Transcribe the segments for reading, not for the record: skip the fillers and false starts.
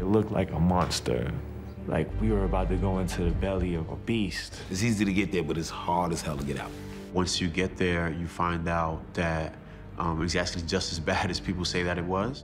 looked like a monster. Like we were about to go into the belly of a beast. It's easy to get there, but it's hard as hell to get out. Once you get there, you find out that it's actually just as bad as people say that it was.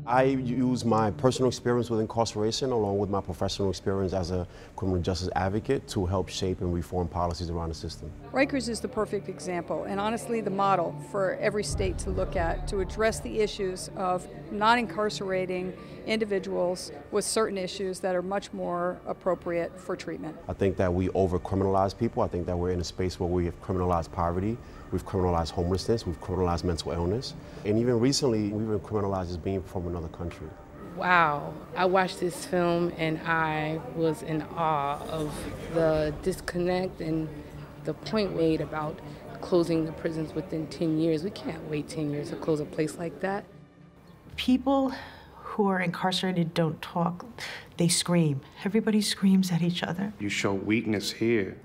I use my personal experience with incarceration along with my professional experience as a criminal justice advocate to help shape and reform policies around the system. Rikers is the perfect example and honestly the model for every state to look at to address the issues of not incarcerating individuals with certain issues that are much more appropriate for treatment. I think that we over-criminalize people. I think that we're in a space where we have criminalized poverty, we've criminalized homelessness, we've criminalized mental illness, and even recently we've been criminalized as being from another country. Wow, I watched this film and I was in awe of the disconnect and the point made about closing the prisons within 10 years. We can't wait 10 years to close a place like that. People who are incarcerated don't talk, they scream. Everybody screams at each other. You show weakness here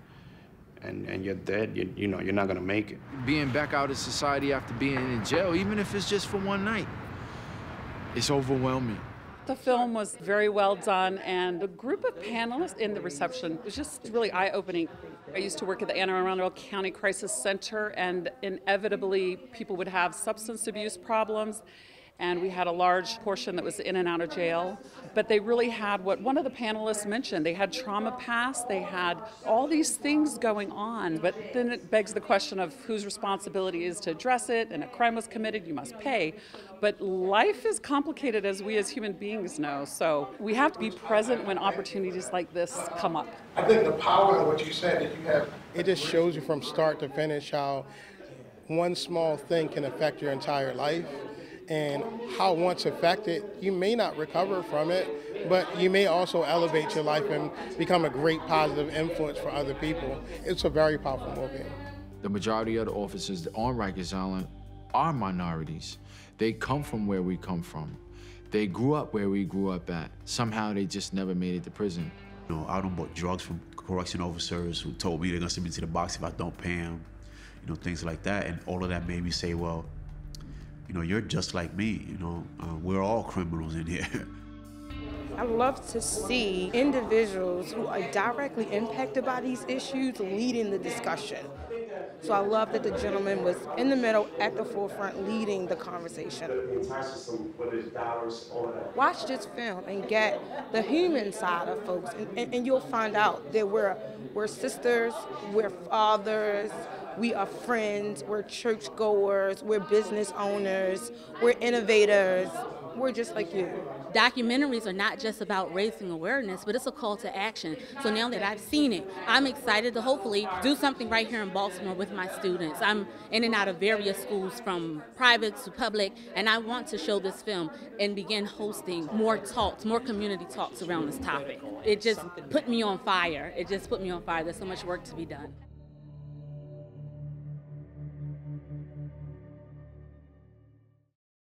and you're dead, you know, you're not gonna make it. Being back out in society after being in jail, even if it's just for one night, it's overwhelming. The film was very well done, and the group of panelists in the reception was just really eye-opening. I used to work at the Anne Arundel County Crisis Center, and inevitably people would have substance abuse problems, and we had a large portion that was in and out of jail. But they really had what one of the panelists mentioned. They had trauma past, they had all these things going on, but then it begs the question of whose responsibility is to address it, and a crime was committed, you must pay. But life is complicated, as we as human beings know, so we have to be present when opportunities like this come up. I think the power of what you said that you have, it just shows you from start to finish how one small thing can affect your entire life, and how once affected, you may not recover from it, but you may also elevate your life and become a great positive influence for other people. It's a very powerful movie. The majority of the officers on Rikers Island are minorities. They come from where we come from. They grew up where we grew up at. Somehow they just never made it to prison. You know, I don't bought drugs from correction officers who told me they're gonna send me to the box if I don't pay them, you know, things like that. And all of that made me say, well, you know, you're just like me, you know, we're all criminals in here. I love to see individuals who are directly impacted by these issues leading the discussion. So I love that the gentleman was in the middle, at the forefront, leading the conversation. Watch this film and get the human side of folks, and you'll find out that we're sisters, we're fathers, we are friends, we're churchgoers, we're business owners, we're innovators, we're just like you. Documentaries are not just about raising awareness, but it's a call to action. So now that I've seen it, I'm excited to hopefully do something right here in Baltimore with my students. I'm in and out of various schools from private to public, and I want to show this film and begin hosting more talks, more community talks around this topic. It just put me on fire. It just put me on fire. There's so much work to be done.